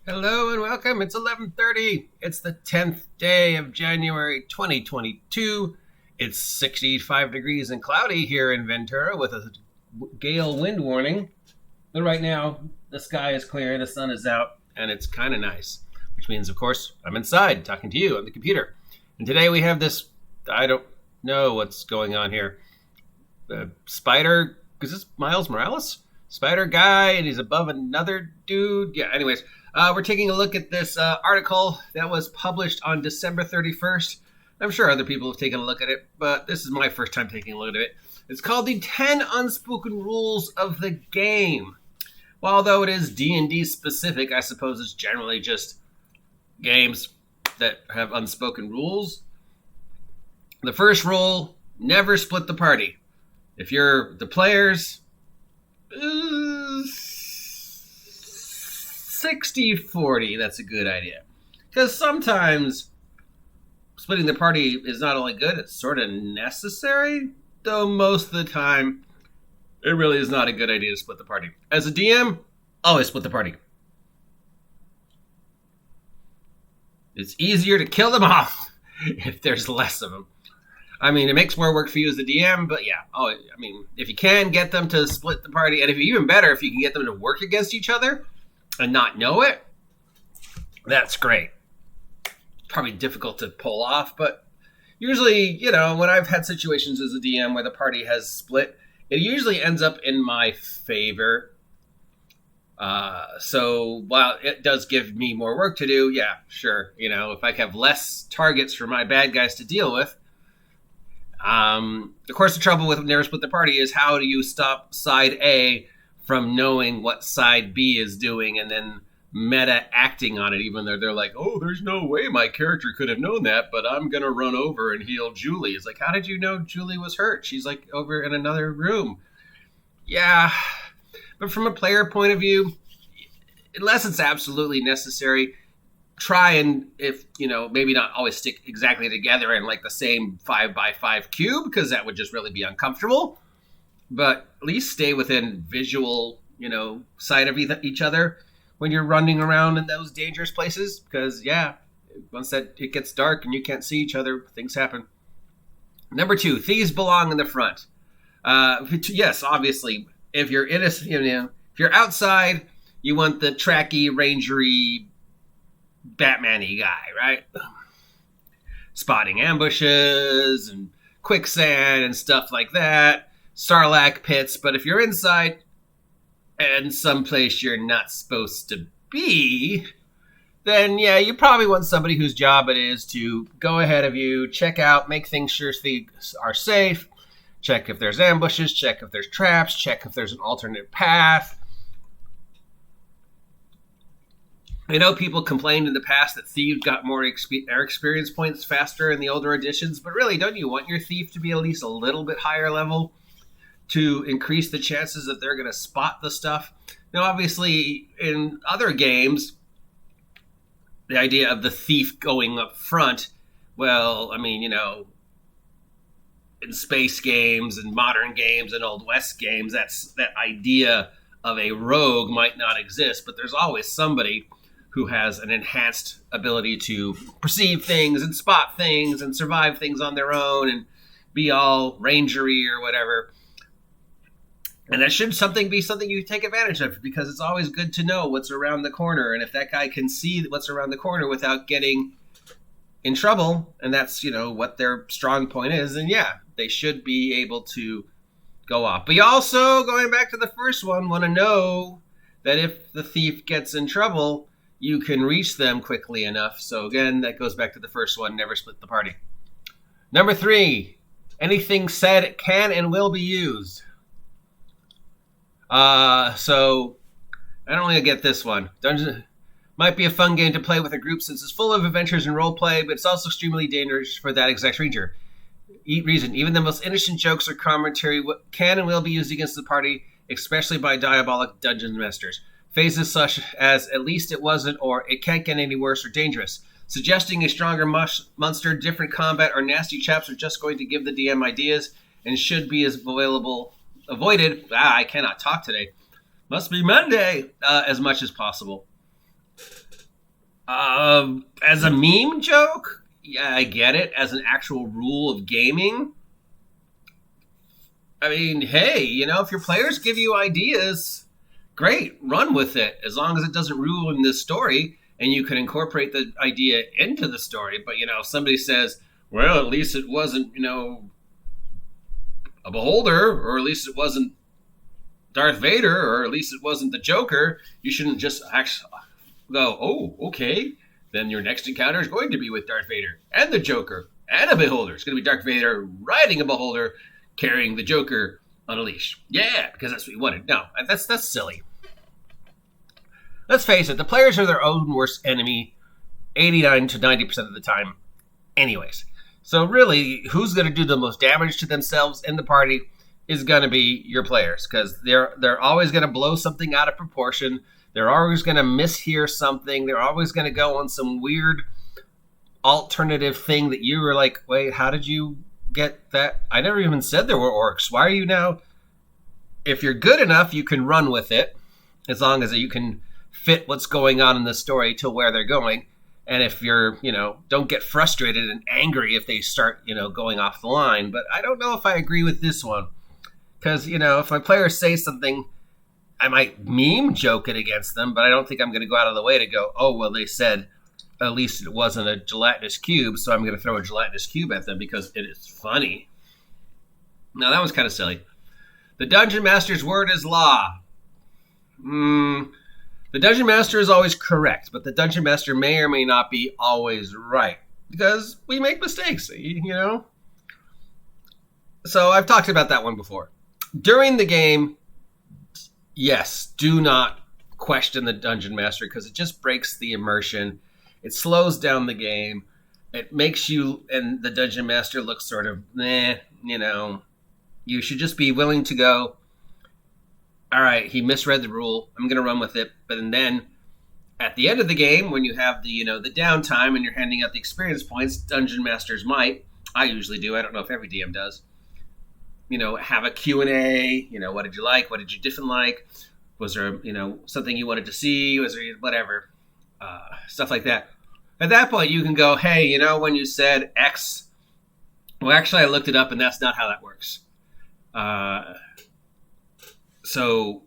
Hello and welcome. It's 11:30. It's the 10th day of January 2022. It's 65 degrees and cloudy here in Ventura with a gale wind warning. But right now, the sky is clear, the sun is out, and it's kind of nice. Which means, of course, I'm inside talking to you on the computer. And today we have this, I don't know what's going on here. The spider, is this Miles Morales? Spider guy, and he's above another dude. Yeah, anyways. We're taking a look at this article that was published on December 31st. I'm sure other people have taken a look at it, but this is my first time taking a look at it. It's called The 10 Unspoken Rules of the Game. Well, although it is D&D specific, I suppose it's generally just games that have unspoken rules. The first rule, never split the party. If you're the players... 60-40, that's a good idea. Because sometimes splitting the party is not only good, it's sort of necessary. Though most of the time, it really is not a good idea to split the party. As a DM, always split the party. It's easier to kill them off if there's less of them. I mean, it makes more work for you as the DM, but yeah. If you can get them to split the party, and even better, if you can get them to work against each other, and not know it, that's great. Probably difficult to pull off, but usually, when I've had situations as a DM where the party has split, it usually ends up in my favor. So while it does give me more work to do, yeah, sure. If I have less targets for my bad guys to deal with, of course, the trouble with never split the party is how do you stop side A from knowing what side B is doing and then meta acting on it, even though they're like, oh, there's no way my character could have known that, but I'm going to run over and heal Julie. It's like, how did you know Julie was hurt? She's like over in another room. Yeah, but from a player point of view, unless it's absolutely necessary, try and, if, maybe not always stick exactly together in like the same 5x5 cube, because that would just really be uncomfortable. But at least stay within visual, sight of each other when you're running around in those dangerous places. Because, yeah, once it gets dark and you can't see each other, things happen. Number 2, thieves belong in the front. Yes, obviously, if you're if you're outside, you want the tracky, rangery, Batman-y guy, right? Spotting ambushes and quicksand and stuff like that. Sarlacc pits, but if you're inside and someplace you're not supposed to be, then yeah, you probably want somebody whose job it is to go ahead of you, check out, make sure things are safe, check if there's ambushes, check if there's traps, check if there's an alternate path. I know people complained in the past that thieves got more experience points faster in the older editions, but really, don't you want your thief to be at least a little bit higher level to increase the chances that they're going to spot the stuff? Now, obviously, in other games, the idea of the thief going up front, well, in space games and modern games and Old West games, that idea of a rogue might not exist, but there's always somebody who has an enhanced ability to perceive things and spot things and survive things on their own and be all rangery or whatever. And that should be something you take advantage of, because it's always good to know what's around the corner. And if that guy can see what's around the corner without getting in trouble, and that's, what their strong point is, then yeah, they should be able to go off. But you also, going back to the first one, want to know that if the thief gets in trouble, you can reach them quickly enough. So again, that goes back to the first one, never split the party. Number 3, anything said can and will be used. So I don't really get this one. Dungeon might be a fun game to play with a group since it's full of adventures and role play, but it's also extremely dangerous for that exact reason. Even the most innocent jokes or commentary can and will be used against the party, especially by diabolic dungeon masters. Phrases such as "at least it wasn't" or "it can't get any worse" or dangerous. Suggesting a stronger monster, different combat, or nasty chaps are just going to give the DM ideas and should be avoided. I cannot talk today. Must be Monday. As much as possible. As a meme joke, yeah, I get it. As an actual rule of gaming, I mean, hey, if your players give you ideas, great, run with it. As long as it doesn't ruin the story and you can incorporate the idea into the story. But, if somebody says, well, at least it wasn't, a beholder, or at least it wasn't Darth Vader, or at least it wasn't the Joker, you shouldn't just actually go, oh, okay, then your next encounter is going to be with Darth Vader and the Joker and a beholder. It's going to be Darth Vader riding a beholder, carrying the Joker on a leash. Yeah, because that's what you wanted. No, that's silly. Let's face it, the players are their own worst enemy 89 to 90% of the time anyways. So really, who's going to do the most damage to themselves in the party is going to be your players, because they're always going to blow something out of proportion. They're always going to mishear something. They're always going to go on some weird alternative thing that you were like, wait, how did you get that? I never even said there were orcs. Why are you now? If you're good enough, you can run with it, as long as you can fit what's going on in the story to where they're going. And if you're, don't get frustrated and angry if they start, going off the line. But I don't know if I agree with this one. Because, if my players say something, I might meme joke it against them, but I don't think I'm going to go out of the way to go, oh, well, they said at least it wasn't a gelatinous cube, so I'm going to throw a gelatinous cube at them because it is funny. Now, that was kind of silly. The Dungeon Master's word is law. The Dungeon Master is always correct, but the Dungeon Master may or may not be always right, because we make mistakes, So I've talked about that one before. During the game, yes, do not question the Dungeon Master, because it just breaks the immersion. It slows down the game. It makes you and the Dungeon Master look sort of, You should just be willing to go, all right, he misread the rule. I'm going to run with it. But then at the end of the game, when you have the, the downtime and you're handing out the experience points, Dungeon Masters might, I usually do, I don't know if every DM does, have a Q&A, what did you like? What did you didn't like? Was there, something you wanted to see? Was there whatever, stuff like that. At that point, you can go, hey, when you said X, well, actually, I looked it up and that's not how that works. So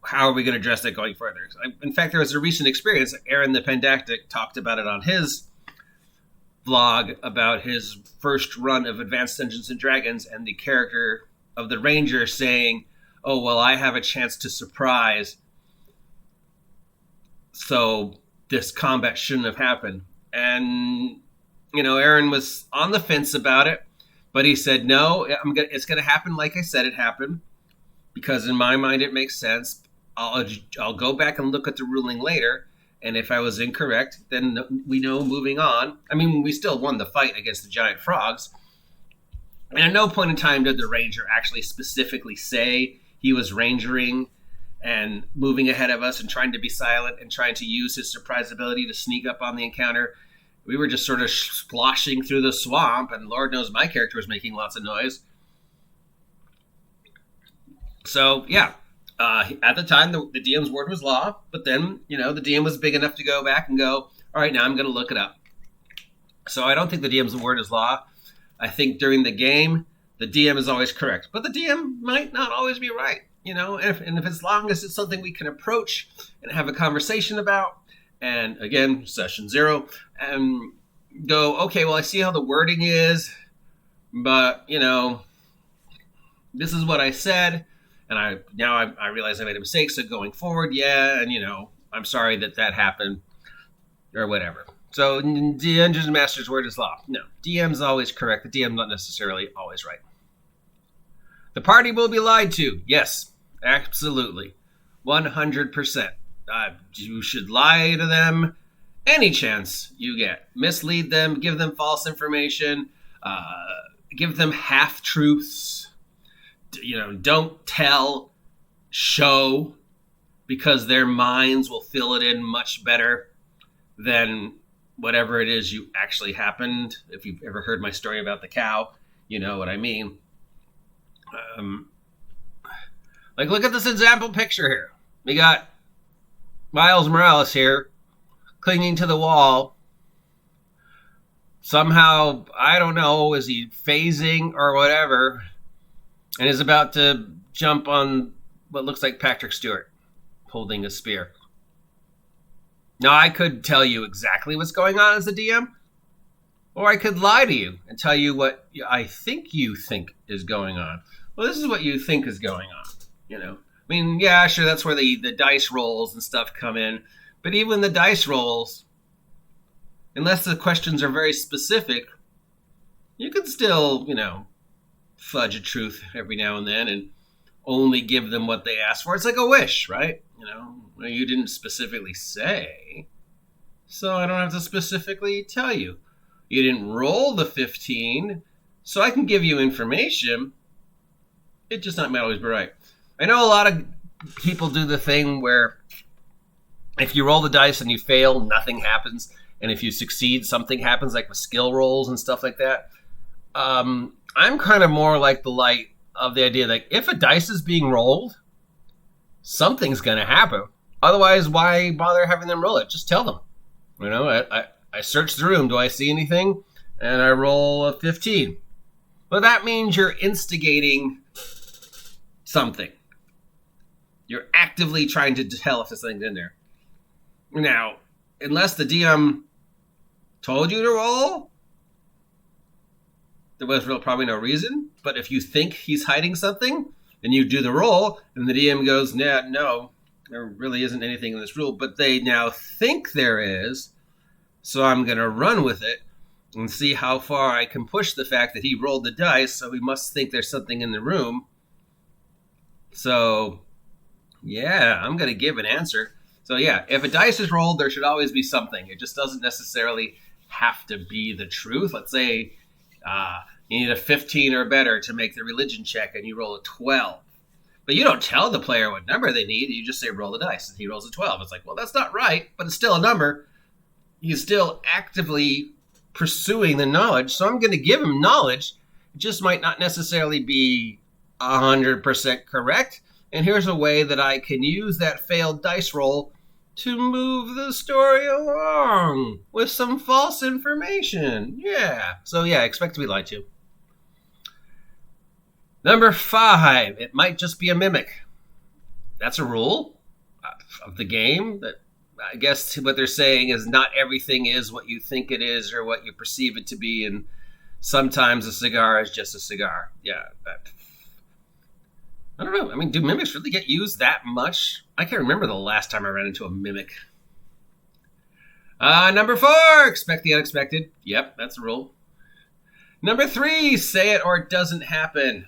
how are we going to address that going further? In fact, there was a recent experience. Aaron the Pandactic talked about it on his vlog about his first run of Advanced Dungeons and Dragons, and the character of the Ranger saying, oh, well, I have a chance to surprise, so this combat shouldn't have happened. And, Aaron was on the fence about it, but he said, no, it's going to happen like I said it happened. Because in my mind, it makes sense. I'll go back and look at the ruling later. And if I was incorrect, then we know moving on. I mean, we still won the fight against the giant frogs. And at no point in time did the ranger actually specifically say he was rangering and moving ahead of us and trying to be silent and trying to use his surprise ability to sneak up on the encounter. We were just sort of sploshing through the swamp, and Lord knows my character was making lots of noise. So, yeah, at the time, the DM's word was law, but then, the DM was big enough to go back and go, all right, now I'm going to look it up. So I don't think the DM's word is law. I think during the game, the DM is always correct, but the DM might not always be right, and if as long as it's something we can approach and have a conversation about, and again, session 0, and go, okay, well, I see how the wording is, but, this is what I said. And I realize I made a mistake, so going forward, yeah, and, I'm sorry that happened, or whatever. So, Dungeon Master's word is law. No, DM's always correct. The DM's not necessarily always right. The party will be lied to. Yes, absolutely. 100%. You should lie to them any chance you get. Mislead them, give them false information, give them half-truths. Don't tell, show, because their minds will fill it in much better than whatever it is you actually happened. If you've ever heard my story about the cow, you know what I mean. Look at this example picture here. We got Miles Morales here clinging to the wall. Somehow, I don't know, is he phasing or whatever, and is about to jump on what looks like Patrick Stewart holding a spear. Now, I could tell you exactly what's going on as a DM, or I could lie to you and tell you what I think you think is going on. Well, this is what you think is going on, you know. I mean, yeah, sure, that's where the dice rolls and stuff come in, but even the dice rolls, unless the questions are very specific, you can still, you know, fudge a truth every now and then and only give them what they ask for. It's like a wish, right? You know, well, you didn't specifically say, so I don't have to specifically tell you. You didn't roll the 15, so I can give you information. It just not might always be right. I know a lot of people do the thing where if you roll the dice and you fail, nothing happens. And if you succeed, something happens, like with skill rolls and stuff like that. I'm kind of more like the light of the idea that if a dice is being rolled, something's going to happen. Otherwise, why bother having them roll it? Just tell them. You know, I search the room. Do I see anything? And I roll a 15. Well, that means you're instigating something. You're actively trying to tell if there's something in there. Now, unless the DM told you to roll, there was probably no reason. But if you think he's hiding something, then you do the roll, and the DM goes, nah, no, there really isn't anything in this rule. But they now think there is, so I'm going to run with it and see how far I can push the fact that he rolled the dice, so he must think there's something in the room. So, yeah, I'm going to give an answer. So, yeah, if a dice is rolled, there should always be something. It just doesn't necessarily have to be the truth. Let's say you need a 15 or better to make the religion check, and you roll a 12. But you don't tell the player what number they need. You just say, roll the dice, and he rolls a 12. It's like, well, that's not right, but it's still a number. He's still actively pursuing the knowledge, so I'm going to give him knowledge. It just might not necessarily be 100% correct. And here's a way that I can use that failed dice roll to move the story along with some false information. Yeah. So, yeah, expect to be lied to. Number 5, it might just be a mimic. That's a rule of the game. That I guess what they're saying is not everything is what you think it is or what you perceive it to be, and sometimes a cigar is just a cigar. Yeah, I don't know. I mean, do mimics really get used that much? I can't remember the last time I ran into a mimic. Number 4, expect the unexpected. Yep, that's a rule. Number 3, say it or it doesn't happen.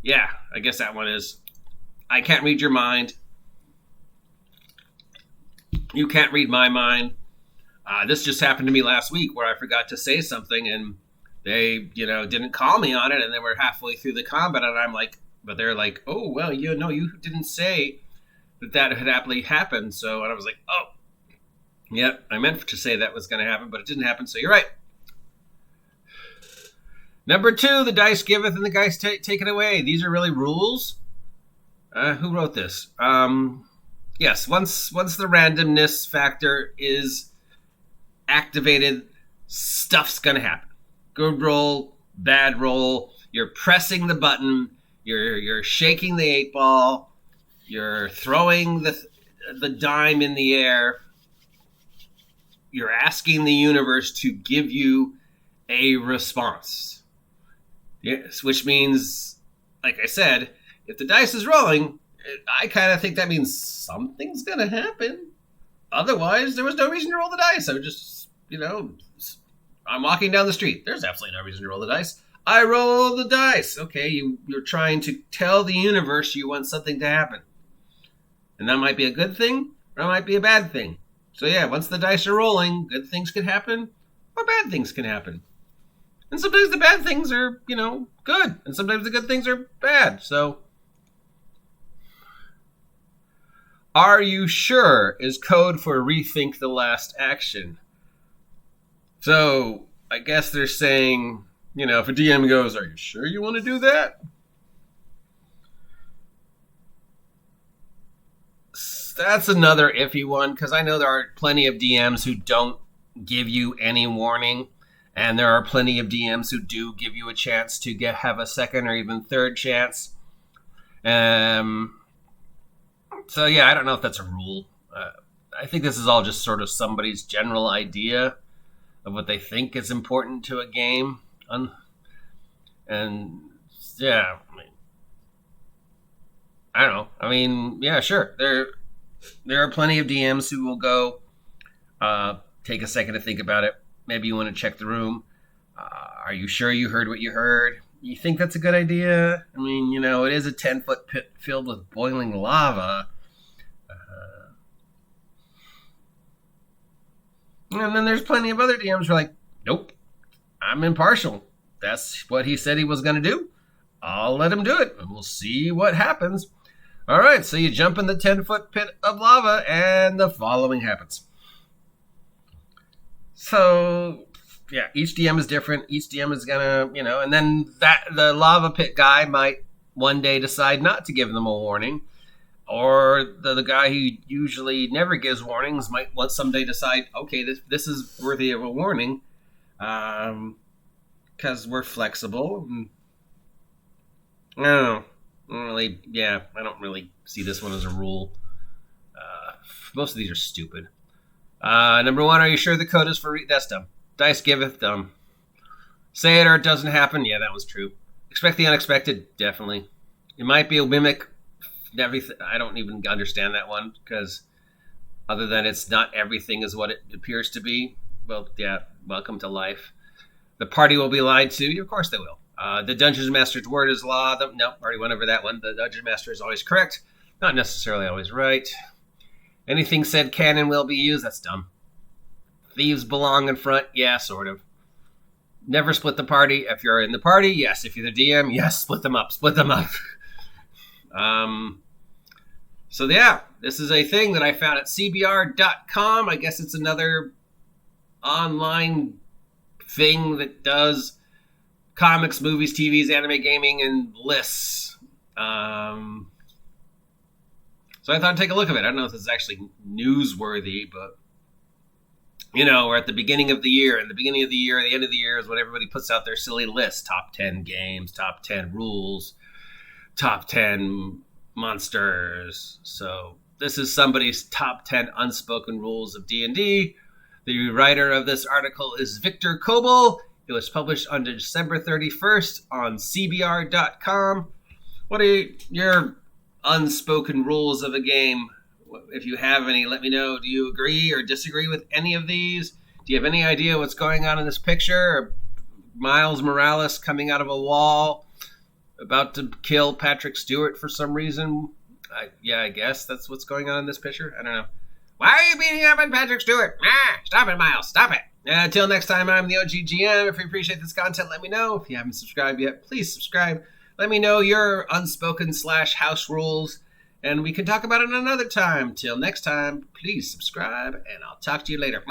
Yeah, I guess that one is. I can't read your mind. You can't read my mind. This just happened to me last week where I forgot to say something and they, didn't call me on it, and they were halfway through the combat, and I'm like, but they're like, oh, well, you didn't say that had happily happened. So, and I was like, oh, yeah, I meant to say that was going to happen, but it didn't happen. So you're right. Number 2, the dice giveth and the dice take it away. These are really rules. Who wrote this? Yes, once the randomness factor is activated, stuff's going to happen. Good roll, bad roll. You're pressing the button. You're shaking the 8 ball. You're throwing the dime in the air. You're asking the universe to give you a response. Yes, which means, like I said, if the dice is rolling, I kind of think that means something's going to happen. Otherwise, there was no reason to roll the dice. I would just, I'm walking down the street. There's absolutely no reason to roll the dice. I roll the dice. Okay, you're trying to tell the universe you want something to happen. And that might be a good thing, or it might be a bad thing. So yeah, once the dice are rolling, good things can happen, or bad things can happen. And sometimes the bad things are, good. And sometimes the good things are bad. So, are you sure is code for rethink the last action. So, I guess they're saying, if a DM goes, are you sure you want to do that? That's another iffy one, because I know there are plenty of DMs who don't give you any warning, and there are plenty of DMs who do give you a chance to have a second or even third chance. So yeah, I don't know if that's a rule. I think this is all just sort of somebody's general idea of what they think is important to a game. And yeah, I don't know. I mean, yeah, sure. There are plenty of DMs who will go, take a second to think about it. Maybe you want to check the room. Are you sure you heard what you heard? You think that's a good idea? I mean, it is a 10-foot pit filled with boiling lava. And then there's plenty of other DMs who are like, nope, I'm impartial. That's what he said he was going to do. I'll let him do it, and we'll see what happens. All right, so you jump in the 10-foot pit of lava, and the following happens. So, yeah, each DM is different. Each DM is going to, and then the lava pit guy might one day decide not to give them a warning. Or the guy who usually never gives warnings might someday decide, okay, this is worthy of a warning, because we're flexible. I don't know. I don't really see this one as a rule. Most of these are stupid. Number 1, are you sure the code is for that's dumb. Dice giveth dumb. Say it or it doesn't happen. Yeah, that was true. Expect the unexpected. Definitely. It might be a mimic. Everything. I don't even understand that one, because other than it's not everything is what it appears to be. Well, yeah, welcome to life. The party will be lied to. Of course they will. The Dungeon Master's word is law. Nope, already went over that one. The Dungeon Master is always correct. Not necessarily always right. Anything said can and will be used. That's dumb. Thieves belong in front. Yeah, sort of. Never split the party. If you're in the party, yes. If you're the DM, yes, split them up. Split them up. So yeah, this is a thing that I found at cbr.com. I guess it's another online thing that does comics, movies, TVs, anime, gaming, and lists. So I thought I'd take a look at it. I don't know if this is actually newsworthy, but we're at the beginning of the year, and the beginning of the year, the end of the year is when everybody puts out their silly list. Top 10 games, top 10 rules, top 10 monsters. So this is somebody's top 10 unspoken rules of D&D. The writer of this article is Victor Coble. It was published on December 31st on cbr.com. What are your unspoken rules of a game? If you have any, let me know. Do you agree or disagree with any of these? Do you have any idea what's going on in this picture? Or Miles Morales coming out of a wall, about to kill Patrick Stewart for some reason? I guess that's what's going on in this picture. I don't know. Why are you beating up on Patrick Stewart? Stop it, Miles. Stop it. Until next time, I'm the OGGM. If you appreciate this content, let me know. If you haven't subscribed yet, please subscribe. Let me know your unspoken/house rules, and we can talk about it another time. Till next time, please subscribe, and I'll talk to you later.